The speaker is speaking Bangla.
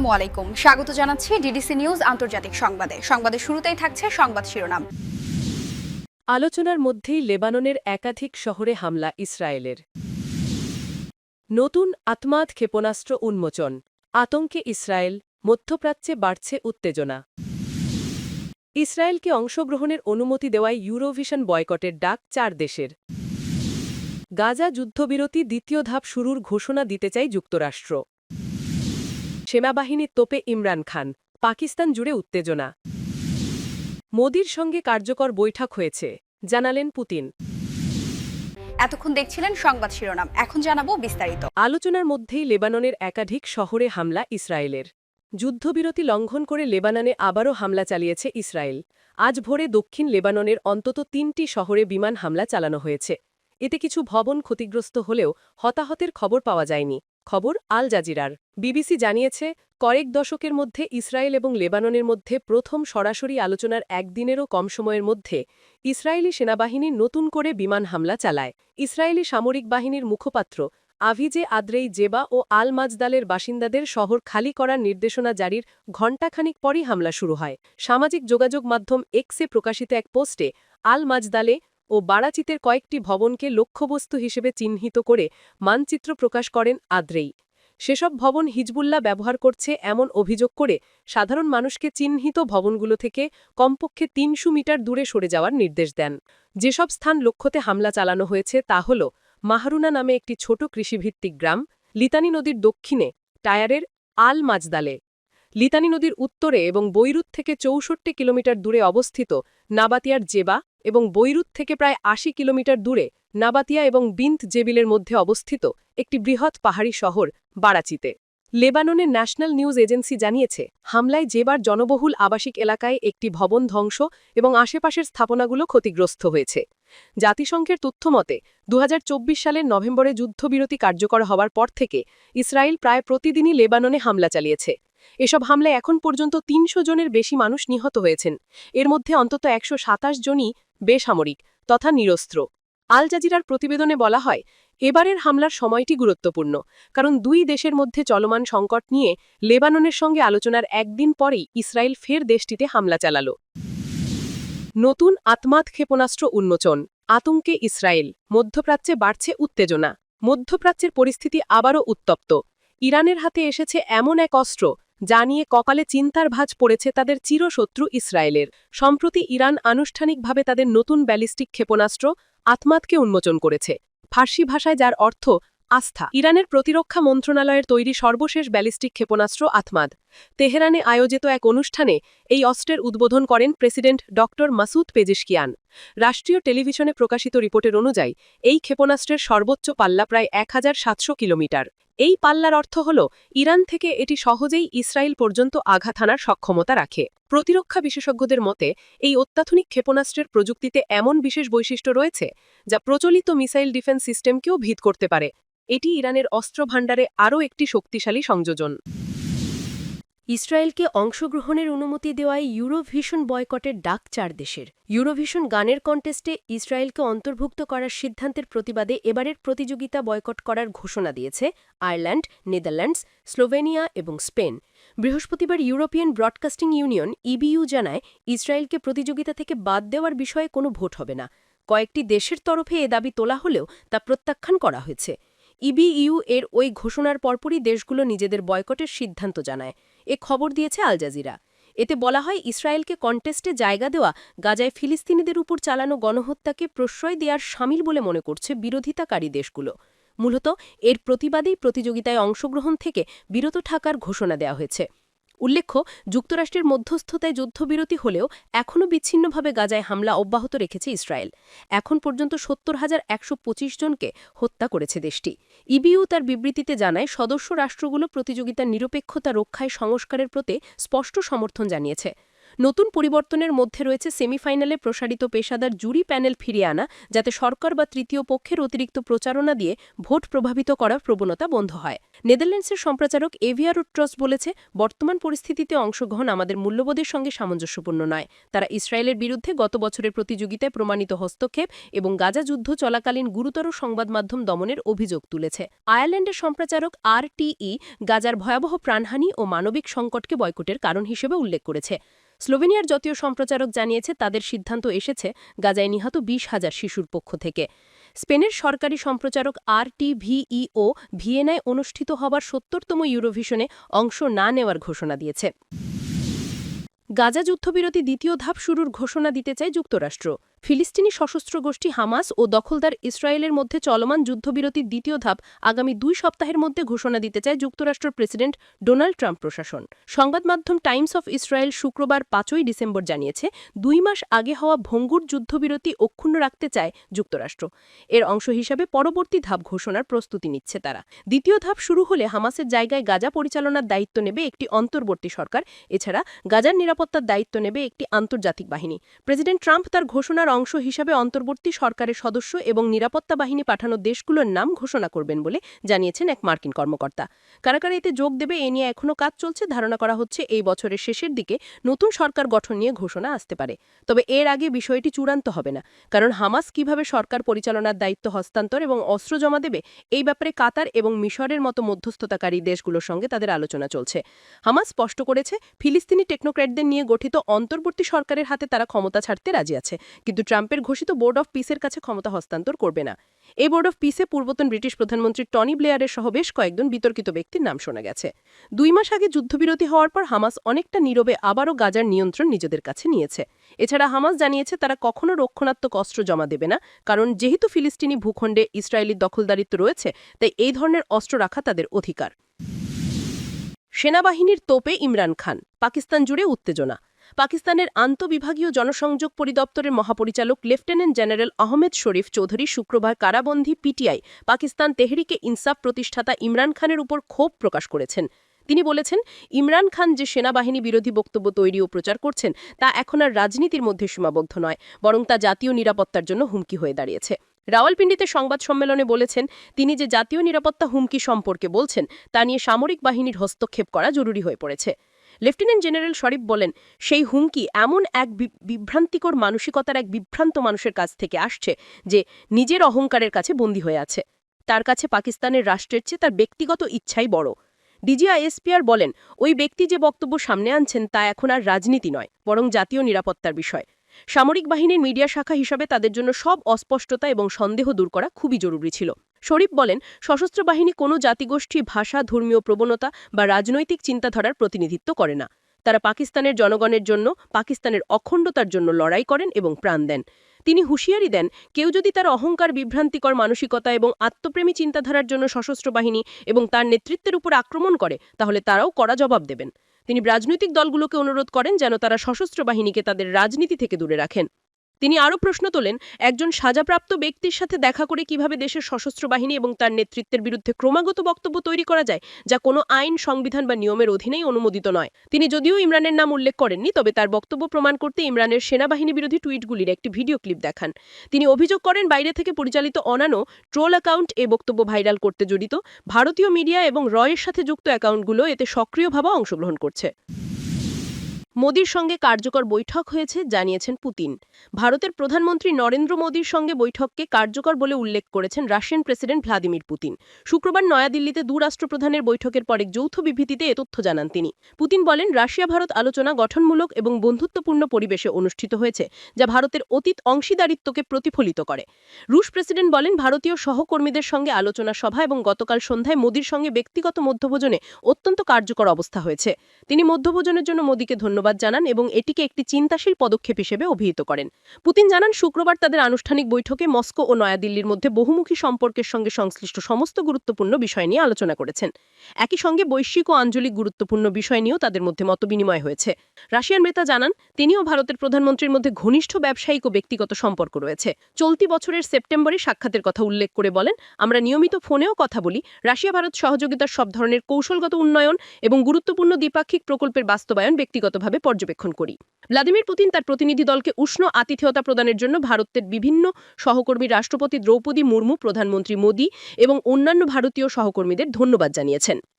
আসসালামু আলাইকুম, স্বাগত জানাচ্ছি ডিডিসি নিউজ আন্তর্জাতিক সংবাদে শুরুতেই থাকছে সংবাদ শিরোনাম। আলোচনার মধ্যেই লেবাননের একাধিক শহরে হামলা ইসরায়েলের। নতুন আতমাদ ক্ষেপণাস্ত্র উন্মোচন, আতঙ্কে ইসরায়েল, মধ্যপ্রাচ্যে বাড়ছে উত্তেজনা। ইসরায়েলকে অংশগ্রহণের অনুমতি দেওয়ায় ইউরোভিশন বয়কটের ডাক 4 দেশের। গাজা যুদ্ধবিরতি দ্বিতীয় ধাপ শুরুর ঘোষণা দিতে চায় যুক্তরাষ্ট্র। সেনাবাহিনীর তোপে ইমরান খান, পাকিস্তান জুড়ে উত্তেজনা। মোদির সঙ্গে কার্যকর বৈঠক হয়েছে, জানালেন পুতিন। এতক্ষণ দেখছিলেন সংবাদ শিরোনাম, এখন জানাবো বিস্তারিত। আলোচনার মধ্যেই লেবাননের একাধিক শহরে হামলা ইসরায়েলের। যুদ্ধবিরতি লঙ্ঘন করে লেবাননে আবারও হামলা চালিয়েছে ইসরায়েল। আজ ভোরে দক্ষিণ লেবাননের অন্তত 3টি শহরে বিমান হামলা চালানো হয়েছে। এতে কিছু ভবন ক্ষতিগ্রস্ত হলেও হতাহতের খবর পাওয়া যায়নি। খবর আল জাজিরার। বিবিসি জানিয়েছে, কয়েক দশকের মধ্যে ইসরায়েল এবং লেবাননের মধ্যে প্রথম সরাসরি আলোচনার একদিনেরও কম সময়ের মধ্যে ইসরায়েলি সেনাবাহিনী নতুন করে বিমান হামলা চালায়। ইসরায়েলি সামরিক বাহিনীর মুখপাত্র আভিজে আদ্রেই জেবা ও আল মাজদালের বাসিন্দাদের শহর খালি করার নির্দেশনা জারির ঘণ্টাখানিক পরই হামলা শুরু হয়। সামাজিক যোগাযোগ মাধ্যম এক্সে প্রকাশিত এক পোস্টে আল মাজদালে ও বারাচিতের কয়েকটি ভবনকে লক্ষ্যবস্তু হিসেবে চিহ্নিত করে মানচিত্র প্রকাশ করেন আদ্রেই। সেসব ভবন হিজবুল্লাহ ব্যবহার করছে এমন অভিযোগ করে সাধারণ মানুষকে চিহ্নিত ভবনগুলো থেকে কমপক্ষে 300 মিটার দূরে সরে যাওয়ার নির্দেশ দেন। যেসব স্থান লক্ষ্যতে হামলা চালানো হয়েছে তা হল মাহরুনা নামে একটি ছোট কৃষিভিত্তিক গ্রাম, লিতানি নদীর দক্ষিণে টায়ারের আল মাজদালে, লিতানি নদীর উত্তরে এবং বৈরুত থেকে 64 কিলোমিটার দূরে অবস্থিত নাবাতিয়ার জেবা এবং বৈরুত থেকে প্রায় 80 কিলোমিটার দূরে নাবাতিয়া এবং বিন্ত জেবিলের মধ্যে অবস্থিত একটি বৃহৎ পাহাড়ি শহর বারাচিতে। লেবাননের ন্যাশনাল নিউজ এজেন্সি জানিয়েছে, হামলায় জেবার জনবহুল আবাসিক এলাকায় একটি ভবন ধ্বংস এবং আশেপাশের স্থাপনাগুলো ক্ষতিগ্রস্ত হয়েছে। জাতিসংঘের তথ্যমতে 2024 সালের নভেম্বরে যুদ্ধবিরতি কার্যকর হওয়ার পর থেকে ইসরায়েল প্রায় প্রতিদিনই লেবাননে হামলা চালিয়েছে। এসব হামলায় এখন পর্যন্ত 300 জনের বেশি মানুষ নিহত হয়েছেন। এর মধ্যে অন্তত 127 জনই বেসামরিক তথা নিরস্ত্র। আল জাজিরার প্রতিবেদনে বলা হয়, এবারের হামলার সময়টি গুরুত্বপূর্ণ, কারণ দুই দেশের মধ্যে চলমান সংকট নিয়ে লেবাননের সঙ্গে আলোচনার একদিন পরেই ইসরায়েল ফের দেশটিতে হামলা চালাল। নতুন আতমাদ ক্ষেপণাস্ত্র উন্মোচন, আতঙ্কে ইসরায়েল, মধ্যপ্রাচ্যে বাড়ছে উত্তেজনা। মধ্যপ্রাচ্যের পরিস্থিতি আবারও উত্তপ্ত। ইরানের হাতে এসেছে এমন এক অস্ত্র যা নিয়ে কপালে চিন্তার ভাঁজ পড়েছে তাদের চিরশত্রু ইসরায়েলের। সম্প্রতি ইরান আনুষ্ঠানিকভাবে তাদের নতুন ব্যালিস্টিক ক্ষেপণাস্ত্র আতমাদকে উন্মোচন করেছে, ফার্সি ভাষায় যার অর্থ আস্থা। ইরানের প্রতিরক্ষা মন্ত্রণালয়ের তৈরি সর্বশেষ ব্যালিস্টিক ক্ষেপণাস্ত্র আতমাদ। তেহরানে আয়োজিত এক অনুষ্ঠানে এই অস্ত্রের উদ্বোধন করেন প্রেসিডেন্ট ড. Masoud Pezeshkian. রাষ্ট্রীয় টেলিভিশনে প্রকাশিত রিপোর্টের অনুযায়ী এই ক্ষেপণাস্ত্রের সর্বোচ্চ পাল্লা প্রায় 1700 কিলোমিটার। এই পাল্লার অর্থ হল ইরান থেকে এটি সহজেই ইসরায়েল পর্যন্ত আঘাত হানার সক্ষমতা রাখে। প্রতিরক্ষা বিশেষজ্ঞদের মতে এই অত্যাধুনিক ক্ষেপণাস্ত্রের প্রযুক্তিতে এমন বিশেষ বৈশিষ্ট্য রয়েছে যা প্রচলিত মিসাইল ডিফেন্স সিস্টেমকেও ভীত করতে পারে। এটি ইরানের অস্ত্র ভাণ্ডারে আরও একটি শক্তিশালী সংযোজন। ইসরায়েলকে অংশগ্রহণের অনুমতি দেওয়ায় ইউরোভিশন বয়কটের ডাক 4 দেশের। ইউরোভিশন গানের কন্টেস্টে ইসরায়েলকে অন্তর্ভুক্ত করার সিদ্ধান্তের প্রতিবাদে এবারের প্রতিযোগিতা বয়কট করার ঘোষণা দিয়েছে আয়ারল্যান্ড, নেদারল্যান্ডস, স্লোভেনিয়া এবং স্পেন। বৃহস্পতিবার ইউরোপিয়ান ব্রডকাস্টিং ইউনিয়ন ইবিইউ জানায়, ইসরায়েলকে প্রতিযোগিতা থেকে বাদ দেওয়ার বিষয়ে কোনো ভোট হবে না। কয়েকটি দেশের তরফে এ দাবি তোলা হলেও তা প্রত্যাখ্যান করা হয়েছে। ইবিইউ এর ওই ঘোষণার পরপরই দেশগুলো নিজেদের বয়কটের সিদ্ধান্ত জানায়। এ খবর দিয়েছে আল জাজিরা। এতে বলা হয়, ইসরায়েলকে কন্টেস্টে জায়গা দেওয়া গাজায় ফিলিস্তিনিদের উপর চালানো গণহত্যাকে প্রশ্রয় দেওয়ার শামিল বলে মনে করছে বিরোধিতাকারী দেশগুলো। মূলত এর প্রতিবাদেই প্রতিযোগিতায় অংশগ্রহণ থেকে বিরত থাকার ঘোষণা দেওয়া হয়েছে। উল্লেখ্য, যুক্তরাষ্ট্রের মধ্যস্থতায় যুদ্ধবিরতি হলেও এখনও বিচ্ছিন্নভাবে গাজায় হামলা অব্যাহত রেখেছে ইসরায়েল। এখন পর্যন্ত 70,125 জনকে হত্যা করেছে দেশটি। ইবিইউ তার বিবৃতিতে জানায়, সদস্য রাষ্ট্রগুলো প্রতিযোগিতার নিরপেক্ষতা রক্ষায় সংস্কারের প্রতি স্পষ্ট সমর্থন জানিয়েছে। নতুন পরিবর্তনের মধ্যে রয়েছে সেমিফাইনালে প্রসারিত পেশাদার জুরি প্যানেল ফিরিয়ে আনা, যাতে সরকার বা তৃতীয় পক্ষের অতিরিক্ত প্রচারণা দিয়ে ভোট প্রভাবিত করার প্রবণতা বন্ধ হয়। নেদারল্যান্ডসের সম্প্রচারক এভিয়া রুটট্রস বলেছে, বর্তমান পরিস্থিতিতে অংশগ্রহণ আমাদের মূল্যবোধের সঙ্গে সামঞ্জস্যপূর্ণ নয়। তারা ইসরায়েলের বিরুদ্ধে গত বছরের প্রতিযোগিতায় প্রমাণিত হস্তক্ষেপ এবং গাজা যুদ্ধ চলাকালীন গুরুতর সংবাদ মাধ্যম দমনের অভিযোগ তুলেছে। আয়ারল্যান্ডের সম্প্রচারক RTE গাজার ভয়াবহ প্রাণহানি ও মানবিক সংকটকে বয়কটের কারণ হিসেবে উল্লেখ করেছে। স্লোভেনিয়ার জাতীয় সম্প্রচারক জানিয়েছে, তাদের সিদ্ধান্ত এসেছে গাজায় নিহত 20,000 শিশুর পক্ষ থেকে। স্পেনের সরকারি সম্প্রচারক RTVEO ভিয়েনায় অনুষ্ঠিত হবার 70তম ইউরোভিশনে অংশ না নেওয়ার ঘোষণা দিয়েছে। গাজা যুদ্ধবিরতি দ্বিতীয় ধাপ শুরুর ঘোষণা দিতে চায় যুক্তরাষ্ট্র। ফিলিস্তিনি সশস্ত্র গোষ্ঠী হামাস ও দখলদার ইসরায়েলের মধ্যে চলমান যুদ্ধবিরতির দ্বিতীয় ধাপ আগামী 2 সপ্তাহের মধ্যে ঘোষণা দিতে চায় যুক্তরাষ্ট্রের প্রেসিডেন্ট ডোনাল্ড ট্রাম্প প্রশাসন। সংবাদ মাধ্যম টাইমস অফ ইসরায়েল শুক্রবার 5ই ডিসেম্বর জানিয়েছে, 2 মাস আগে হওয়া ভঙ্গুর যুদ্ধবিরতি অক্ষুণ্ণ রাখতে চায় যুক্তরাষ্ট্র। এর অংশ হিসাবে পরবর্তী ধাপ ঘোষণার প্রস্তুতি নিচ্ছে তারা। দ্বিতীয় ধাপ শুরু হলে হামাসের জায়গায় গাজা পরিচালনার দায়িত্ব নেবে একটি অন্তর্বর্তী সরকার। এছাড়া গাজার নিরাপত্তার দায়িত্ব নেবে একটি আন্তর্জাতিক বাহিনী। প্রেসিডেন্ট ট্রাম্প তার ঘোষণার অংশ হিসাবে অন্তর্বর্তী সরকারের সদস্য এবং নিরাপত্তা বাহিনী পাঠানো দেশগুলোর নাম ঘোষণা করবেন বলে জানিয়েছেন এক মার্কিন কর্মকর্তা। কারা কারা এতে যোগ দেবে এ নিয়ে এখনও কাজ চলছে। ধারণা করা হচ্ছে এই বছরের শেষের দিকে নতুন সরকার গঠন নিয়ে ঘোষণা আসতে পারে। তবে এর আগে বিষয়টি চূড়ান্ত হবে না, কারণ হামাস কিভাবে সরকার পরিচালনার দায়িত্ব হস্তান্তর এবং অস্ত্র জমা দেবে এই ব্যাপারে কাতার এবং মিশরের মতো মধ্যস্থতাকারী দেশগুলোর সঙ্গে তাদের আলোচনা চলছে। হামাস স্পষ্ট করেছে, ফিলিস্তিনি টেকনোক্র্যাটদের নিয়ে গঠিত অন্তর্বর্তী সরকারের হাতে তারা ক্ষমতা ছাড়তে রাজি আছে, কিন্তু ট্রাম্পের ঘোষিত বোর্ড অফ পিসের কাছে ক্ষমতা হস্তান্তর করবে না। এই বোর্ড অফ পিসে পূর্বতন ব্রিটিশ প্রধানমন্ত্রী টনি ব্লেয়ারের সহ বেশ কয়েকজন বিতর্কিত ব্যক্তির নাম শোনা গেছে। 2 মাস আগে যুদ্ধবিরতি হওয়ার পর হামাস অনেকটা নীরবে আবারও গাজার নিয়ন্ত্রণ নিজেদের কাছে নিয়েছে। এছাড়া হামাস জানিয়েছে, তারা কখনো রক্ষণাত্মক অস্ত্র জমা দেবে না, কারণ যেহেতু ফিলিস্তিনি ভূখণ্ডে ইসরায়েলি দখলদারিত্ব রয়েছে, তাই এই ধরনের অস্ত্র রাখা তাদের অধিকার। সেনাবাহিনীর তোপে ইমরান খান, পাকিস্তান জুড়ে উত্তেজনা। পাকিস্তানের আন্তঃবিভাগীয় জনসংযোগ পরিদপ্তরের মহাপরিচালক লেফটেন্যান্ট জেনারেল আহমেদ শরীফ চৌধুরী শুক্রবার কারাবন্দী পিটিআই পাকিস্তান তেহরিকে ইনসাফ প্রতিষ্ঠাতা ইমরান খানের উপর ক্ষোভ প্রকাশ করেছেন। তিনি বলেছেন, ইমরান খান যে সেনাবাহিনী বিরোধী বক্তব্য তৈরি ও প্রচার করছেন তা এখন আর রাজনীতির মধ্যে সীমাবদ্ধ নয়, বরং তা জাতীয় নিরাপত্তার জন্য হুমকি হয়ে দাঁড়িয়েছে। রাওয়ালপিন্ডিতে সংবাদ সম্মেলনে বলেছেন, তিনি যে জাতীয় নিরাপত্তা হুমকি সম্পর্কে বলছেন তা নিয়ে সামরিক বাহিনীর হস্তক্ষেপ করা জরুরি হয়ে পড়েছে। লেফটেন্যান্ট জেনারেল শরীফ বলেন, সেই হুমকি এমন এক বিভ্রান্তিকর মানসিকতার এক বিভ্রান্ত মানুষের কাছ থেকে আসছে যে নিজের অহংকারের কাছে বন্দী হয়ে আছে। তার কাছে পাকিস্তানের রাষ্ট্রের চেয়ে তার ব্যক্তিগত ইচ্ছাই বড়। DGISPR বলেন, ওই ব্যক্তি যে বক্তব্য সামনে আনছেন তা এখন আর রাজনীতি নয়, বরং জাতীয় নিরাপত্তার বিষয়। সামরিক বাহিনীর মিডিয়া শাখা হিসাবে তাদের জন্য সব অস্পষ্টতা এবং সন্দেহ দূর করা খুবই জরুরি ছিল। শরীফ বলেন, সশস্ত্র বাহিনী কোনো জাতিগোষ্ঠী, ভাষা, ধর্মীয় প্রবণতা বা রাজনৈতিক চিন্তাধারার প্রতিনিধিত্ব করে না। তারা পাকিস্তানের জনগণের জন্য, পাকিস্তানের অখণ্ডতার জন্য লড়াই করেন এবং প্রাণ দেন। তিনি হুঁশিয়ারি দেন, কেউ যদি তার অহংকার, বিভ্রান্তিকর মানসিকতা এবং আত্মপ্রেমী চিন্তাধারার জন্য সশস্ত্র বাহিনী এবং তার নেতৃত্বের উপর আক্রমণ করে, তাহলে তারাও কড়া জবাব দেবেন। তিনি রাজনৈতিক দলগুলোকে অনুরোধ করেন যেন তারা সশস্ত্র বাহিনীকে তাদের রাজনীতি থেকে দূরে রাখেন। তিনি আরও প্রশ্ন তোলেন, একজন সাজাপ্রাপ্ত ব্যক্তির সাথে দেখা করে কিভাবে দেশের সশস্ত্র বাহিনী এবং তার নেতৃত্বের বিরুদ্ধে ক্রমাগত বক্তব্য তৈরি করা যায়, যা কোনো আইন, সংবিধান বা নিয়মের অধীনেই অনুমোদিত নয়। তিনি যদিও ইমরানের নাম উল্লেখ করেননি, তবে তার বক্তব্য প্রমাণ করতে ইমরানের সেনাবাহিনী বিরোধী টুইটগুলির একটি ভিডিও ক্লিপ দেখান। তিনি অভিযোগ করেন, বাইরে থেকে পরিচালিত অন্যান্য ট্রোল অ্যাকাউন্ট এ বক্তব্য ভাইরাল করতে জড়িত। ভারতীয় মিডিয়া এবং রয়ের সাথে যুক্ত অ্যাকাউন্টগুলো এতে সক্রিয়ভাবে অংশগ্রহণ করছে। মোদির সঙ্গে কার্যকর বৈঠক হয়েছে, জানিয়েছেন পুতিন। ভারতের প্রধানমন্ত্রী নরেন্দ্র মোদির সঙ্গে বৈঠককে কার্যকর বলে উল্লেখ করেছেন রাশিয়ান প্রেসিডেন্ট ভ্লাদিমির পুতিন। শুক্রবার নয়াদিল্লিতে রাষ্ট্রপ্রধানের বৈঠকের পর এক যৌথ বিবৃতিতে এ তথ্য জানান তিনি। পুতিন বলেন, রাশিয়া ভারত আলোচনা গঠনমূলক এবং বন্ধুত্বপূর্ণ পরিবেশে অনুষ্ঠিত হয়েছে, যা ভারতের অতীত অংশীদারিত্বকে প্রতিফলিত করে। রুশ প্রেসিডেন্ট বলেন, ভারতীয় সহকর্মীদের সঙ্গে আলোচনা সভা এবং গতকাল সন্ধ্যায় মোদির সঙ্গে ব্যক্তিগত মধ্যভোজনে অত্যন্ত কার্যকর অবস্থা হয়েছে। তিনি মধ্যভোজনের জন্য মোদিকে ধন্যবাদ জানান এবং এটিকে একটি চিন্তাশীল পদক্ষেপ হিসেবে অভিহিত করেন। পুতিন জানান, শুক্রবার তাদের আনুষ্ঠানিক বৈঠকে মস্কো ও নয়াদিল্লির মধ্যে বহুমুখী সম্পর্কের সঙ্গে সংশ্লিষ্ট সমস্ত গুরুত্বপূর্ণ বিষয় নিয়ে আলোচনা করেছেন। একই সঙ্গে বৈশ্বিক ও আঞ্চলিক গুরুত্বপূর্ণ বিষয় নিয়েও তাদের মধ্যে মতবিনিময় হয়েছে। রাশিয়ান নেতা জানান, তিনিও ভারতের প্রধানমন্ত্রীর মধ্যে ঘনিষ্ঠ ব্যবসায়িক ও ব্যক্তিগত সম্পর্ক রয়েছে। চলতি বছরের সেপ্টেম্বরে সাক্ষাতের কথা উল্লেখ করে বলেন, আমরা নিয়মিত ফোনেও কথা বলি। রাশিয়া ভারত সহযোগিতার সব ধরনের কৌশলগত উন্নয়ন এবং গুরুত্বপূর্ণ দ্বিপাক্ষিক প্রকল্পের বাস্তবায়ন ব্যক্তিগতভাবে নিয়মিতভাবে পর্যবেক্ষণ করি। ভ্লাদিমির পুতিন তার প্রতিনিধি দলকে উষ্ণ আতিথেয়তা প্রদানের জন্য ভারতের বিভিন্ন সহকর্মী রাষ্ট্রপতি দ্রৌপদী মুর্মু, প্রধানমন্ত্রী মোদী এবং অন্যান্য ভারতীয় সহকর্মীদের ধন্যবাদ জানিয়েছেন।